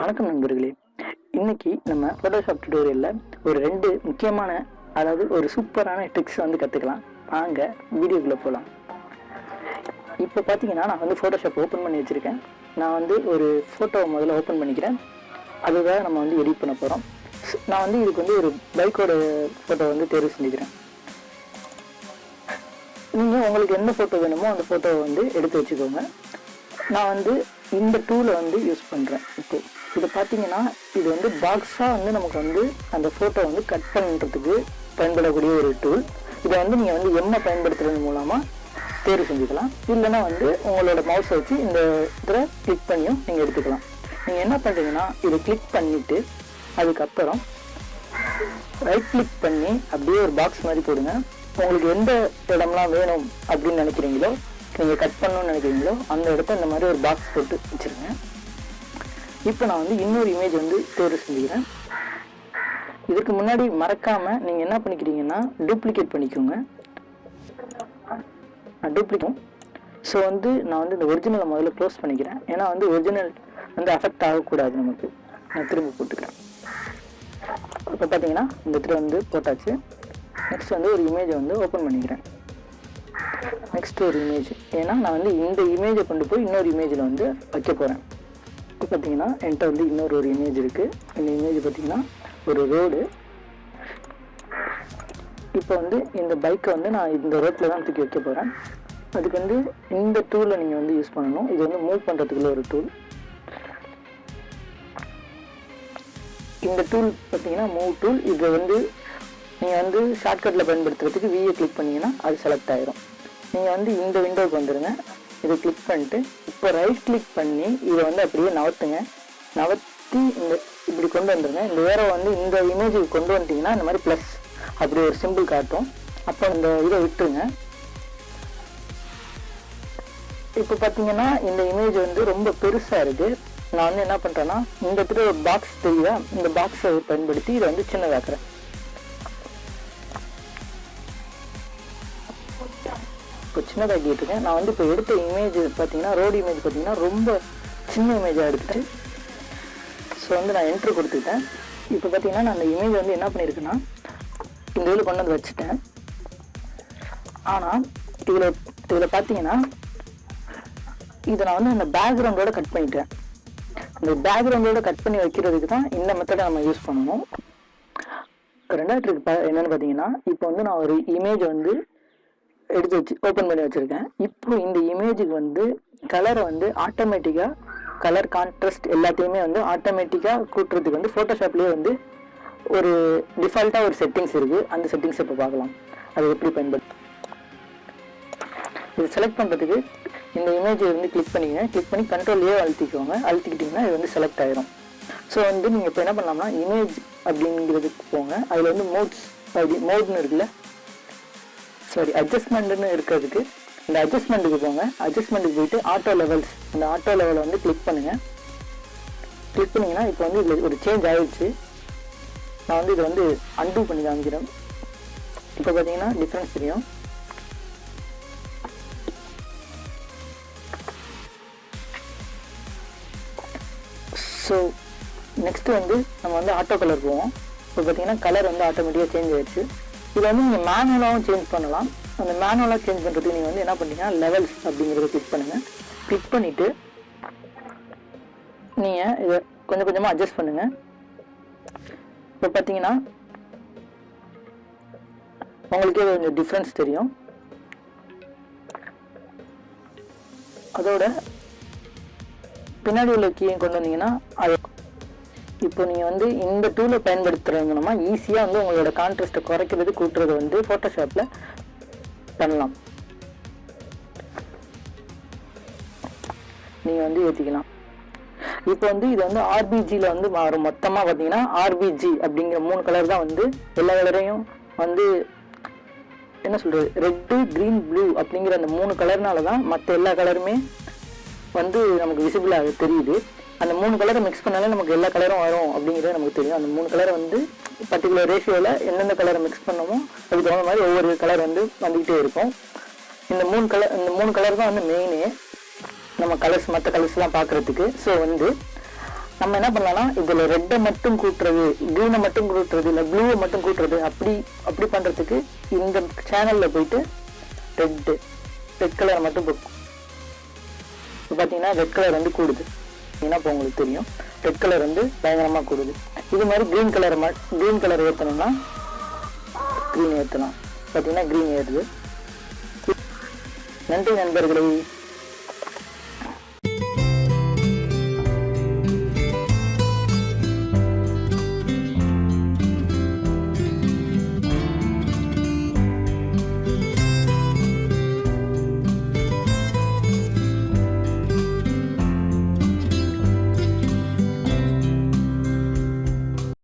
வணக்கம் நண்பர்களே. இன்னைக்கு நம்ம ஃபோட்டோஷாப் டியூட்டோரியலில் ஒரு 2 முக்கியமான ஒரு சூப்பரான ட்ரிக்ஸ் கற்றுக்கலாம். வாங்க வீடியோக்குள்ளே போகலாம். இப்போ பார்த்தீங்கன்னா நான் ஃபோட்டோஷாப் ஓப்பன் பண்ணி வச்சுருக்கேன். நான் ஒரு ஃபோட்டோவை முதல்ல ஓப்பன் பண்ணிக்கிறேன். அதுதான் நம்ம எடிட் பண்ண போகிறோம். நான் இதுக்கு ஒரு பைக்கோட ஃபோட்டோ தேர்வு செஞ்சுக்கிறேன். நீங்கள் உங்களுக்கு எந்த ஃபோட்டோ வேணுமோ அந்த ஃபோட்டோவை எடுத்து வச்சுக்கோங்க. நான் இந்த டூலை யூஸ் பண்ணுறேன். இப்போ இதை பார்த்தீங்கன்னா இது பாக்ஸாக நமக்கு அந்த ஃபோட்டோ கட் பண்ணுறதுக்கு பயன்படக்கூடிய ஒரு டூல். இதை நீங்கள் எம்மை பயன்படுத்துறது மூலமாக தேர்வு செஞ்சுக்கலாம். இல்லைன்னா உங்களோட மவுஸை வச்சு இந்த இதில் கிளிக் பண்ணியும் நீங்கள் எடுத்துக்கலாம். நீங்கள் என்ன பண்ணுறீங்கன்னா இதை கிளிக் பண்ணிவிட்டு அதுக்கப்புறம் ரைட் கிளிக் பண்ணி அப்படியே ஒரு பாக்ஸ் மாதிரி போடுங்க. உங்களுக்கு எந்த இடம்லாம் வேணும் அப்படின்னு நினைக்கிறீங்களோ, நீங்கள் கட் பண்ணணும்னு நினைக்கிறீங்களோ அந்த இடத்த இந்த மாதிரி ஒரு பாக்ஸ் போட்டு வச்சுருங்க. இப்போ நான் இன்னொரு இமேஜ் தேர்வு செஞ்சுக்கிறேன். இதுக்கு முன்னாடி மறக்காமல் நீங்கள் என்ன பண்ணிக்கிறீங்கன்னா டூப்ளிகேட் பண்ணிக்கோங்க. டூப்ளிகேட் ஸோ நான் இந்த ஒரிஜினலை முதல்ல க்ளோஸ் பண்ணிக்கிறேன். ஏன்னா ஒரிஜினல் அஃபெக்ட் ஆகக்கூடாது நமக்கு. நான் திரும்ப போட்டுக்கிறேன். இப்போ பார்த்தீங்கன்னா இந்த இடத்துல போட்டாச்சு. நெக்ஸ்ட் ஒரு இமேஜை ஓப்பன் பண்ணிக்கிறேன். நெக்ஸ்ட் ஒரு இமேஜ், ஏன்னா நான் இந்த இமேஜை கொண்டு போய் இன்னொரு இமேஜில் வைக்க போகிறேன். இப்போ பார்த்தீங்கன்னா என்கிட்ட இன்னொரு இமேஜ் இருக்குது. இந்த இமேஜ் பார்த்தீங்கன்னா ஒரு ரோடு. இப்போ இந்த பைக்கை நான் இந்த ரோட்டில் தான் தூக்கி வைக்க போகிறேன். அதுக்கு இந்த டூலை நீங்கள் யூஸ் பண்ணணும். இது மூவ் பண்ணுறதுக்குள்ள ஒரு டூல். இந்த டூல் பார்த்தீங்கன்னா மூவ் டூல். இது நீங்கள் ஷார்ட்கட்டில் பயன்படுத்துறதுக்கு விஏ கிளிக் பண்ணிங்கன்னா அது செலக்ட் ஆகிரும். நீங்கள் இந்த விண்டோவுக்கு வந்துடுங்க. இதை கிளிக் பண்ணிட்டு இப்போ ரைட் கிளிக் பண்ணி இதை அப்படியே நகர்த்துங்க. நகர்த்தி இப்படி கொண்டு வந்துடுங்க. இந்த ஏரோ இந்த இமேஜுக்கு கொண்டு வந்துட்டிங்கன்னா இந்த மாதிரி ப்ளஸ் அப்படி ஒரு சிம்பிள் காட்டும். அப்போ இந்த இதை விட்டுருங்க. இப்போ பார்த்தீங்கன்னா இந்த இமேஜ் ரொம்ப பெருசாக இருக்குது. நான் என்ன பண்ணுறேன்னா இந்த இடத்துல ஒரு பாக்ஸ் தெரியுதா, இந்த பாக்ஸை பயன்படுத்தி இதை சின்னதாக்குறேன். இப்போ சின்னதாக்கிட்டு இருக்கேன். நான் இப்போ எடுத்த இமேஜ் பார்த்தீங்கன்னா ரோடு இமேஜ் பார்த்தீங்கன்னா ரொம்ப சின்ன இமேஜாக எடுத்துட்டேன். ஸோ நான் என்ட்ரு கொடுத்துட்டேன். இப்போ பார்த்தீங்கன்னா நான் அந்த இமேஜ் என்ன பண்ணியிருக்கேன்னா இந்த இதில் கொண்டு வச்சுட்டேன். ஆனால் இதில் பார்த்தீங்கன்னா இதை நான் அந்த பேக்ரவுண்டோட கட் பண்ணிட்டேன். இந்த பேக்ரவுண்டோட கட் பண்ணி வைக்கிறதுக்கு தான் இந்த மெத்தடை நம்ம யூஸ் பண்ணணும். ரெண்டாவது ட்ரிக் என்னென்னு பார்த்தீங்கன்னா இப்போ நான் ஒரு இமேஜ் எடுத்து வச்சு ஓப்பன் பண்ணி வச்சுருக்கேன். இப்போ இந்த இமேஜுக்கு கலரை ஆட்டோமேட்டிக்காக கலர் கான்ட்ராஸ்ட் எல்லாத்தையுமே ஆட்டோமேட்டிக்காக கூட்டுறதுக்கு ஃபோட்டோஷாப்லேயே ஒரு டிஃபால்ட்டாக ஒரு செட்டிங்ஸ் இருக்குது. அந்த செட்டிங்ஸ் இப்போ பார்க்கலாம். அது எப்படி பயன்படுத்து. இது செலக்ட் பண்ணுறதுக்கு இந்த இமேஜை கிளிக் பண்ணிக்கங்க. கிளிக் பண்ணி கண்ட்ரோல்லையே அழுத்திக்கோங்க. அழுத்திக்கிட்டிங்கன்னா இது செலக்ட் ஆகிரும். ஸோ நீங்கள் இப்போ என்ன பண்ணலாம்னா இமேஜ் அப்படிங்கிறதுக்கு போங்க. அதில் மோட்னு இருக்குல்ல, சாரி அட்ஜஸ்ட்மெண்ட்னு இருக்கிறதுக்கு இந்த அட்ஜஸ்ட்மெண்ட்டுக்கு போங்க. அட்ஜஸ்ட்மெண்ட்டுக்கு போயிட்டு ஆட்டோ லெவல்ஸ், அந்த ஆட்டோ லெவலை கிளிக் பண்ணுங்கள். கிளிக் பண்ணிங்கன்னா இப்போ இதில் ஒரு சேஞ்ச் ஆகிடுச்சு. நான் இதை அன்டூ பண்ணி காமிக்கிறேன். இப்போ பார்த்தீங்கன்னா டிஃப்ரென்ஸ் தெரியும். ஸோ நெக்ஸ்ட்டு நம்ம ஆட்டோ கலர் போவோம். இப்போ பார்த்தீங்கன்னா கலர் ஆட்டோமேட்டிக்காக சேஞ்ச் ஆகிடுச்சு. இதை நீங்கள் மேனுவலாகவும் சேஞ்ச் பண்ணலாம். அந்த மேனுவலாக சேஞ்ச் பண்ணுறதுக்கு நீங்கள் என்ன பண்ணிங்கன்னா லெவல்ஸ் அப்படிங்கிறத கிளிக் பண்ணுங்கள். கிளிக் பண்ணிவிட்டு நீங்கள் இதை கொஞ்சம் கொஞ்சமாக அட்ஜஸ்ட் பண்ணுங்கள். இப்போ பார்த்தீங்கன்னா உங்களுக்கே கொஞ்சம் டிஃப்ரென்ஸ் தெரியும். அதோட பின்னாடி உள்ள கீயை கொண்டு வந்தீங்கன்னா அது இப்போ நீங்கள் இந்த டூலை பயன்படுத்துறது மூலமாக ஈஸியாக உங்களோட கான்ட்ராஸ்ட்டை குறைக்கிறது கூட்டுறது ஃபோட்டோஷாப்பில் பண்ணலாம். நீங்கள் ஏற்றிக்கலாம். இப்போ இது ஆர்பிஜியில் மாறும். மொத்தமாக பார்த்தீங்கன்னா ஆர்பிஜி அப்படிங்கிற 3 கலர் தான் எல்லா கலரையும் என்ன சொல்கிறது, ரெட்டு க்ரீன் ப்ளூ அப்படிங்கிற அந்த 3 கலர்னால தான் மற்ற எல்லா கலருமே நமக்கு விசிபிளாக தெரியுது. அந்த 3 கலரை மிக்ஸ் பண்ணாலே நமக்கு எல்லா கலரும் வரும் அப்படிங்கிறது நமக்கு தெரியும். அந்த 3 கலரை பர்டிகுலர் ரேஷியோவில் எந்தெந்த கலரை மிக்ஸ் பண்ணமோ அதுக்கு தகுந்த மாதிரி ஒவ்வொரு கலர் வந்துக்கிட்டே இருக்கும். இந்த 3 கலர் தான் மெயினே நம்ம கலர்ஸ், மற்ற கலர்ஸ்லாம் பார்க்குறதுக்கு. ஸோ நம்ம என்ன பண்ணலாம்னா இதுல ரெட்டை மட்டும் கூட்டுறது, கிரீனை மட்டும் கூட்டுறது, இல்லை ப்ளூவை மட்டும் கூட்டுறது, அப்படி பண்றதுக்கு இந்த சேனல்ல போயிட்டு ரெட் கலர் மட்டும் இப்போ பார்த்தீங்கன்னா ரெட் கலர் வந்து கூடுது. ஏன்னா இப்போ உங்களுக்கு தெரியும் ரெட் கலர் வந்து பயங்கரமாக கூடுது. இது மாதிரி கிரீன் கலர் ஏற்றணும்னா கிரீன் ஏற்றலாம். பார்த்தீங்கன்னா கிரீன் ஏறுது. நன்றி நண்பர்களே.